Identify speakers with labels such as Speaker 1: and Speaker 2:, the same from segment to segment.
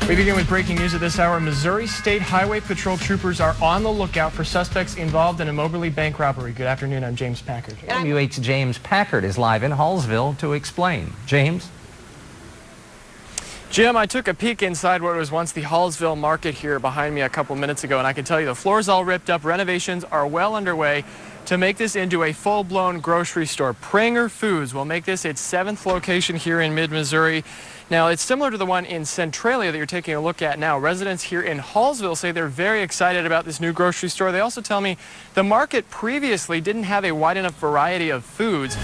Speaker 1: We begin with breaking news at this hour. Missouri State Highway Patrol troopers are on the lookout for suspects involved in a Moberly bank robbery. Good afternoon, I'm James Packard.
Speaker 2: KOMU-8's James Packard is live in Hallsville to explain. James?
Speaker 1: Jim, I took a peek inside what was once the Hallsville market here behind me a couple minutes ago, and I can tell you the floor's all ripped up. Renovations are well underway to make this into a full-blown grocery store. Pranger Foods will make this its 7th location here in mid-Missouri. Now, it's similar to the one in Centralia that you're taking a look at now. Residents here in Hallsville say they're very excited about this new grocery store. They also tell me the market previously didn't have a wide enough variety of foods.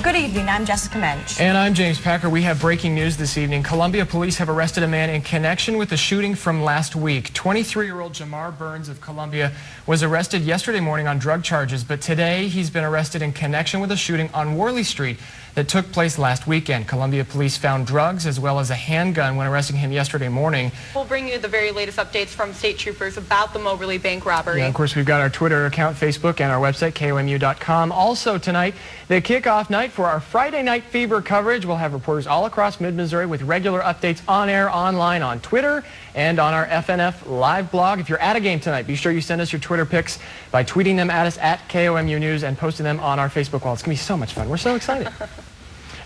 Speaker 3: Good evening, I'm Jessica Mensch.
Speaker 1: And I'm James Packard. We have breaking news this evening. Columbia police have arrested a man in connection with the shooting from last week. 23-year-old Jamar Burns of Columbia was arrested yesterday morning on drug charges, but today he's been arrested in connection with a shooting on Worley Street that took place last weekend. Columbia police found drugs as well as a handgun when arresting him yesterday morning.
Speaker 4: We'll bring you the very latest updates from state troopers about the Moberly bank robbery.
Speaker 1: Yeah, of course, we've got our Twitter account, Facebook, and our website, KOMU.com. Also tonight, the kickoff night for our Friday Night Fever coverage. We'll have reporters all across mid-Missouri with regular updates on air, online, on Twitter, and on our FNF live blog. If you're at a game tonight, be sure you send us your Twitter pics by tweeting them at us at KOMU News and posting them on our Facebook wall. It's going to be so much fun. We're so excited.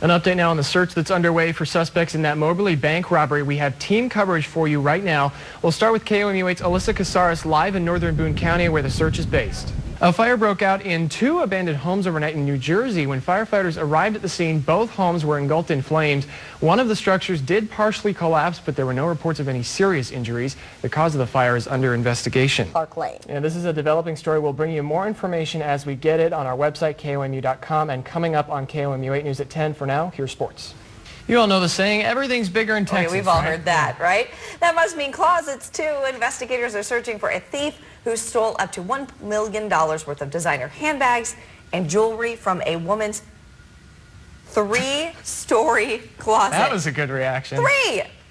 Speaker 1: An update now on the search that's underway for suspects in that Moberly bank robbery. We have team coverage for you right now. We'll start with KOMU-8's Alyssa Casares live in northern Boone County where the search is based. A fire broke out in 2 abandoned homes overnight in New Jersey. When firefighters arrived at the scene, both homes were engulfed in flames. One of the structures did partially collapse, but there were no reports of any serious injuries. The cause of the fire is under investigation.
Speaker 3: Park Lane.
Speaker 1: And this is a developing story. We'll bring you more information as we get it on our website, KOMU.com, and coming up on KOMU 8 News at 10. For now, here's sports. You all know the saying, everything's bigger in Texas.
Speaker 3: We've all heard that, right? That must mean closets, too. Investigators are searching for a thief who stole up to $1 million worth of designer handbags and jewelry from a woman's 3-story closet.
Speaker 1: That was a good reaction.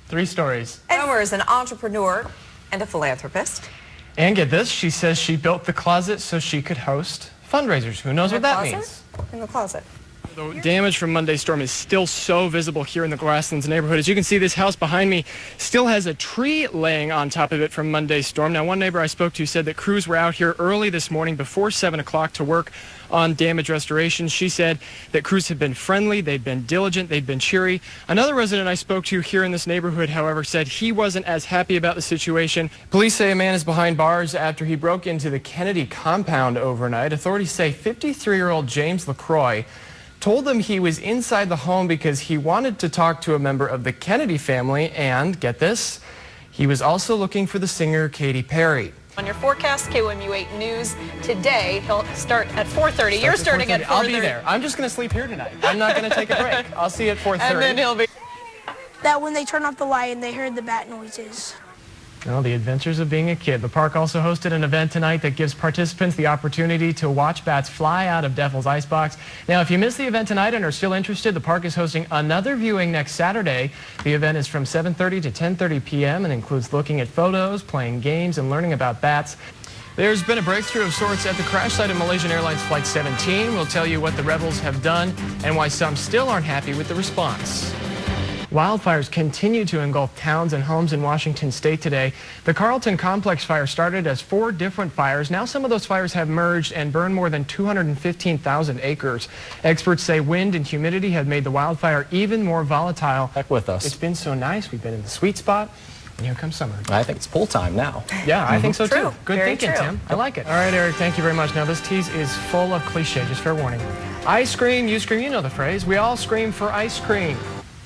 Speaker 1: 3 stories.
Speaker 3: Homer is an entrepreneur and a philanthropist.
Speaker 1: And get this, she says she built the closet so she could host fundraisers. Who knows what that means?
Speaker 3: In the closet.
Speaker 1: The damage from Monday's storm is still so visible here in the Grasslands neighborhood. As you can see, this house behind me still has a tree laying on top of it from Monday's storm. Now, one neighbor I spoke to said that crews were out here early this morning before 7 o'clock to work on damage restoration. She said that crews have been friendly, they've been diligent, they've been cheery. Another resident I spoke to here in this neighborhood, however, said he wasn't as happy about the situation. Police say a man is behind bars after he broke into the Kennedy compound overnight. Authorities say 53-year-old James LaCroix told them he was inside the home because he wanted to talk to a member of the Kennedy family, and get this, he was also looking for the singer Katy Perry.
Speaker 4: On your forecast, KOMU-8 News today, he'll start at 4:30. You're starting at 4:30.
Speaker 1: I'll be there. I'm just going to sleep here tonight. I'm not going to take a break. I'll see you at 4:30.
Speaker 4: And then he'll be...
Speaker 5: That when they turned off the light and they heard the bat noises.
Speaker 1: Well, the adventures of being a kid. The park also hosted an event tonight that gives participants the opportunity to watch bats fly out of Devil's Icebox. Now, if you missed the event tonight and are still interested, the park is hosting another viewing next Saturday. The event is from 7:30 to 10:30 p.m. and includes looking at photos, playing games, and learning about bats. There's been a breakthrough of sorts at the crash site of Malaysian Airlines Flight 17. We'll tell you what the rebels have done and why some still aren't happy with the response. Wildfires continue to engulf towns and homes in Washington state today. The Carlton Complex fire started as 4 different fires. Now some of those fires have merged and burned more than 215,000 acres. Experts say wind and humidity have made the wildfire even more volatile.
Speaker 2: Back with us.
Speaker 1: It's been so nice. We've been in the sweet spot. And here comes summer.
Speaker 2: I think it's pool time now.
Speaker 1: Yeah, I think so
Speaker 3: True.
Speaker 1: too. Good
Speaker 3: Very
Speaker 1: thinking,
Speaker 3: true.
Speaker 1: Tim. I like it. All right, Eric, thank you very much. Now, this tease is full of cliche, just fair warning. I scream, you scream, you know the phrase. We all scream for ice cream.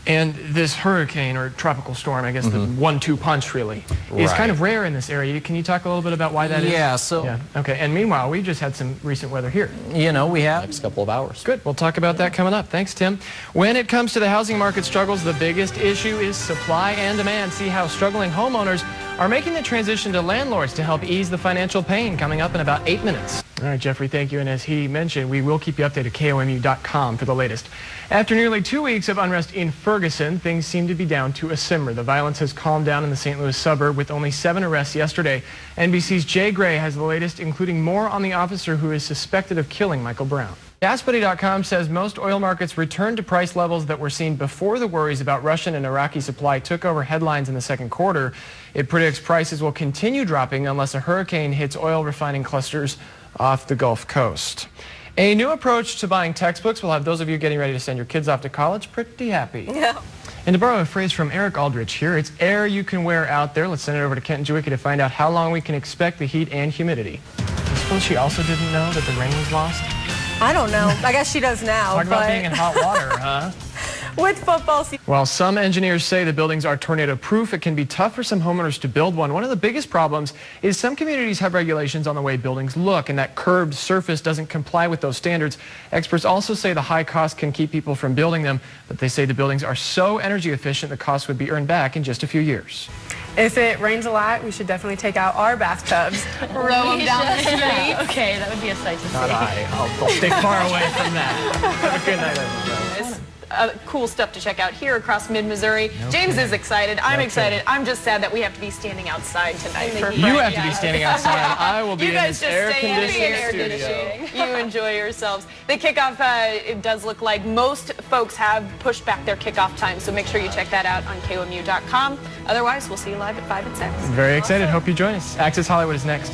Speaker 1: And this hurricane or tropical storm, I guess the 1-2 punch really, is kind of rare in this area. Can you talk a little bit about why that is?
Speaker 2: Yeah, so...
Speaker 1: Yeah, okay. And meanwhile, we just had some recent weather here.
Speaker 2: You know, we have next couple of hours.
Speaker 1: Good. We'll talk about that coming up. Thanks, Tim. When it comes to the housing market struggles, the biggest issue is supply and demand. See how struggling homeowners are making the transition to landlords to help ease the financial pain, coming up in about 8 minutes. All right, Jeffrey, thank you. And as he mentioned, we will keep you updated at KOMU.com for the latest. After nearly 2 weeks of unrest in Ferguson, things seem to be down to a simmer. The violence has calmed down in the St. Louis suburb with only 7 arrests yesterday. NBC's Jay Gray has the latest, including more on the officer who is suspected of killing Michael Brown. GasBuddy.com says most oil markets returned to price levels that were seen before the worries about Russian and Iraqi supply took over headlines in the second quarter. It predicts prices will continue dropping unless a hurricane hits oil refining clusters off the Gulf Coast. A new approach to buying textbooks will have those of you getting ready to send your kids off to college pretty happy.
Speaker 3: Yeah.
Speaker 1: And to borrow a phrase from Eric Aldrich here, it's air you can wear out there. Let's send it over to Kent and Jewicki to find out how long we can expect the heat and humidity. I suppose she also didn't know that the rain was lost?
Speaker 6: I don't know. I guess she does now.
Speaker 1: Talk about being in hot water, huh?
Speaker 6: With football season.
Speaker 1: While some engineers say the buildings are tornado-proof, it can be tough for some homeowners to build one. One of the biggest problems is some communities have regulations on the way buildings look, and that curved surface doesn't comply with those standards. Experts also say the high cost can keep people from building them, but they say the buildings are so energy efficient the cost would be earned back in just a few years.
Speaker 6: If it rains a lot, we should definitely take out our bathtubs.
Speaker 4: Row them down the street.
Speaker 7: Okay, that would be a sight to see.
Speaker 1: Not I. I'll stay far away from that. Have a good night, everybody.
Speaker 4: Cool stuff to check out here across mid-Missouri. James is excited. I'm excited. I'm just sad that we have to be standing outside tonight.
Speaker 1: You have to be standing outside. I will be
Speaker 4: you
Speaker 1: in
Speaker 4: guys
Speaker 1: this
Speaker 4: just stay in the
Speaker 1: air-conditioned studio.
Speaker 4: You enjoy yourselves. The kickoff, it does look like most folks have pushed back their kickoff time, so make sure you check that out on KOMU.com. Otherwise, we'll see you live at 5 and 6.
Speaker 1: Very excited. Hope you join us. Access Hollywood is next.